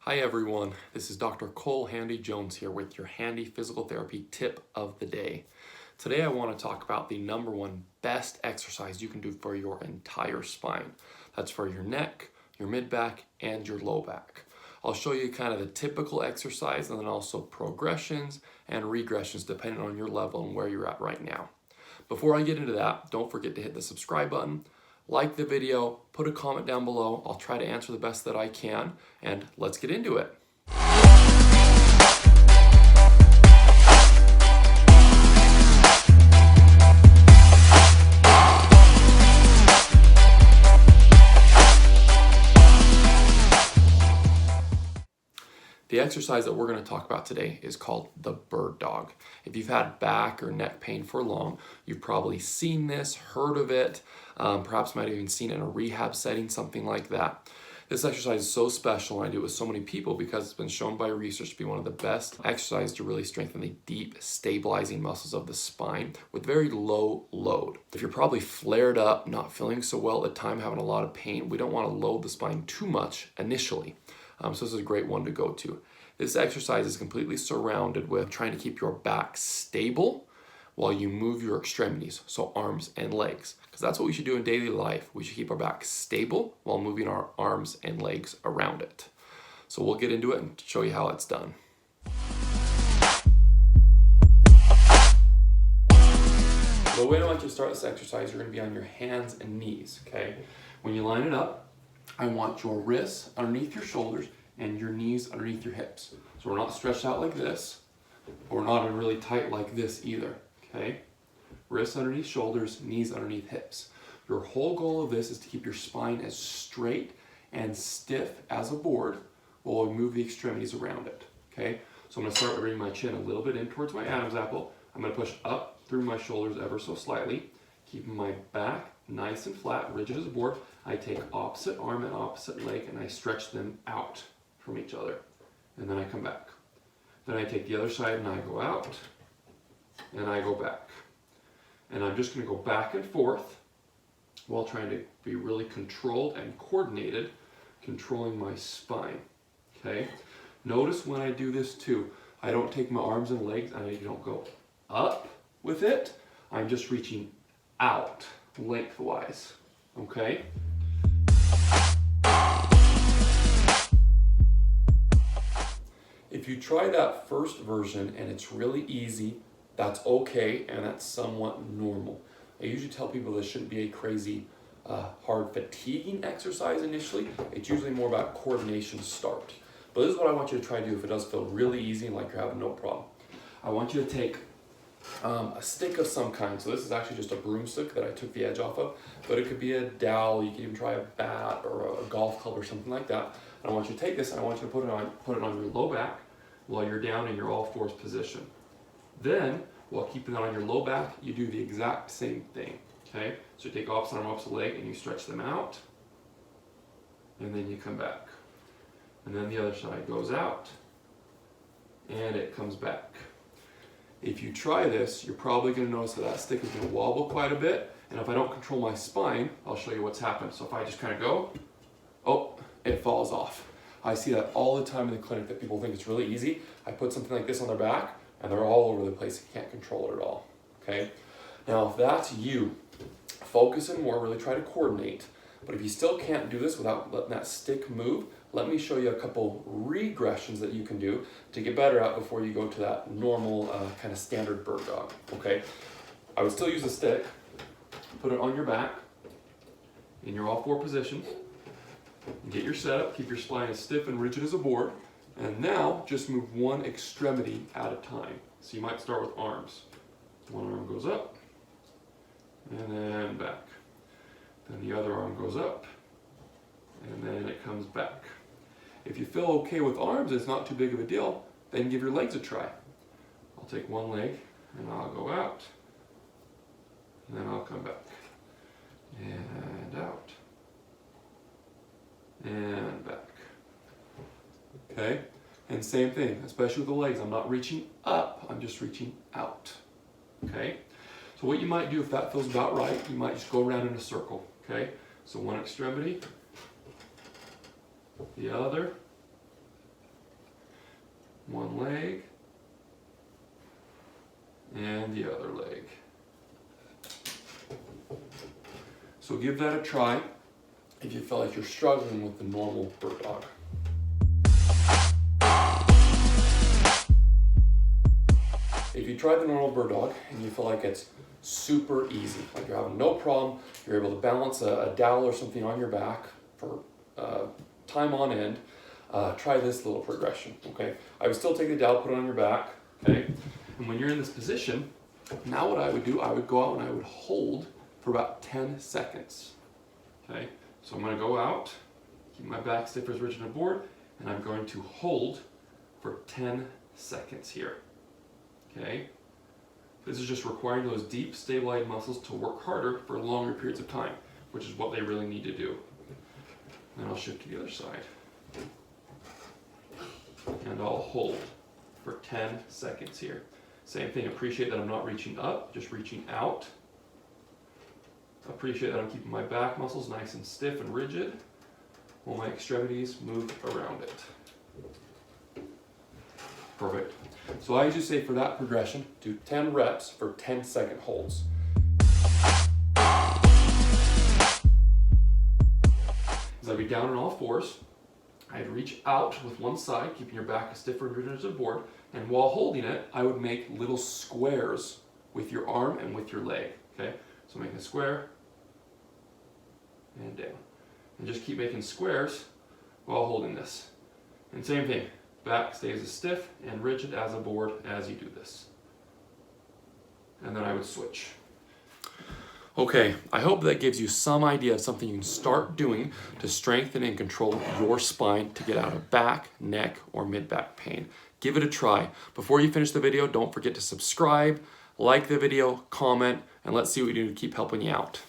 Hi everyone, this is Dr. Cole Handy Jones here with your handy physical therapy tip of the day. Today I want to talk about the number one best exercise you can do for your entire spine. That's for your neck, your mid back, and your low back. I'll show you kind of the typical exercise and then also progressions and regressions depending on your level and where you're at right now. Before I get into that, don't forget to hit the subscribe button, like the video, put a comment down below. I'll try to answer the best that I can, and let's get into it. The exercise that we're going to talk about today is called the bird dog. If you've had back or neck pain for long, you've probably seen this, heard of it, perhaps might have even seen it in a rehab setting, something like that. This exercise is so special, and I do it with so many people because it's been shown by research to be one of the best exercises to really strengthen the deep, stabilizing muscles of the spine with very low load. If you're probably flared up, not feeling so well at the time, having a lot of pain, we don't want to load the spine too much initially. So this is a great one to go to. This exercise is completely surrounded with trying to keep your back stable while you move your extremities, so arms and legs. Because that's what we should do in daily life. We should keep our back stable while moving our arms and legs around it. So we'll get into it and show you how it's done. The way I want you to start this exercise, you're going to be on your hands and knees, okay? When you line it up, I want your wrists underneath your shoulders and your knees underneath your hips. So we're not stretched out like this, but we're not really tight like this either, okay? Wrists underneath shoulders, knees underneath hips. Your whole goal of this is to keep your spine as straight and stiff as a board while we move the extremities around it, okay? So I'm gonna start by bringing my chin a little bit in towards my Adam's apple. I'm gonna push up through my shoulders ever so slightly, keeping my back nice and flat, rigid as a board. I take opposite arm and opposite leg and I stretch them out from each other. And then I come back. Then I take the other side and I go out and I go back. And I'm just going to go back and forth while trying to be really controlled and coordinated, controlling my spine. Okay? Notice when I do this too, I don't take my arms and legs and I don't go up with it. I'm just reaching out lengthwise. Okay? If you try that first version and it's really easy, that's okay and that's somewhat normal. I usually tell people this shouldn't be a crazy, hard, fatiguing exercise initially. It's usually more about coordination to start. But this is what I want you to try to do if it does feel really easy and like you're having no problem. I want you to take a stick of some kind. So this is actually just a broomstick that I took the edge off of, but it could be a dowel. You can even try a bat or a golf club or something like that. And I want you to take this and I want you to put it on your low back while you're down in your all fours position. Then, while keeping it on your low back, you do the exact same thing, okay? So you take opposite arm, opposite leg, and you stretch them out, and then you come back. And then the other side goes out, and it comes back. If you try this, you're probably going to notice that stick is going to wobble quite a bit, and if I don't control my spine, I'll show you what's happened. So if I just kind of go, oh, it falls off. I see that all the time in the clinic that people think it's really easy. I put something like this on their back, and they're all over the place. You can't control it at all, okay? Now, if that's you, focus in more, really try to coordinate. But if you still can't do this without letting that stick move, let me show you a couple regressions that you can do to get better at before you go to that normal kind of standard bird dog, okay? I would still use a stick, put it on your back in your all four position, get your setup, keep your spine as stiff and rigid as a board, and now just move one extremity at a time. So you might start with arms. One arm goes up, and then back. Then the other arm goes up, and then it comes back. If you feel okay with arms, it's not too big of a deal, then give your legs a try. I'll take one leg, and I'll go out, and then I'll come back, and out, and back. Okay? And same thing, especially with the legs. I'm not reaching up, I'm just reaching out. Okay? So what you might do if that feels about right, you might just go around in a circle. Okay? So one extremity, the other, one leg, and the other leg. So give that a try if you feel like you're struggling with the normal bird dog. If you try the normal bird dog and you feel like it's super easy, like you're having no problem, you're able to balance a dowel or something on your back for time on end, try this little progression, okay? I would still take the dowel, put it on your back, okay? And when you're in this position, now what I would do, I would go out and I would hold for about 10 seconds, okay? So I'm gonna go out, keep my back stiff as rigid as a board, and I'm going to hold for 10 seconds here, okay? This is just requiring those deep, stabilized muscles to work harder for longer periods of time, which is what they really need to do. Then I'll shift to the other side. And I'll hold for 10 seconds here. Same thing, appreciate that I'm not reaching up, just reaching out. Appreciate that I'm keeping my back muscles nice and stiff and rigid, while my extremities move around it. Perfect. So I usually say for that progression, do 10 reps for 10-second holds. As I'd be down on all fours, I'd reach out with one side, keeping your back as stiff and rigid as a board, and while holding it, I would make little squares with your arm and with your leg, okay? So making a square, and down. And just keep making squares while holding this. And same thing, back stays as stiff and rigid as a board as you do this. And then I would switch. Okay, I hope that gives you some idea of something you can start doing to strengthen and control your spine to get out of back, neck, or mid-back pain. Give it a try. Before you finish the video, don't forget to subscribe, like the video, comment, and let's see what we do to keep helping you out.